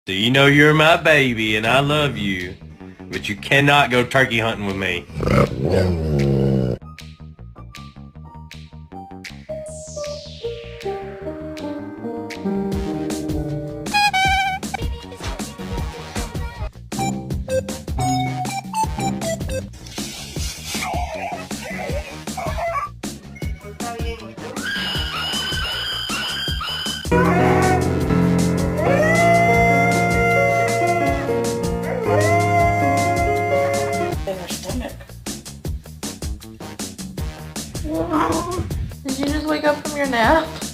So you know you're my baby and I love you, but you cannot go turkey hunting with me. In her stomach. Did you just wake up from your nap?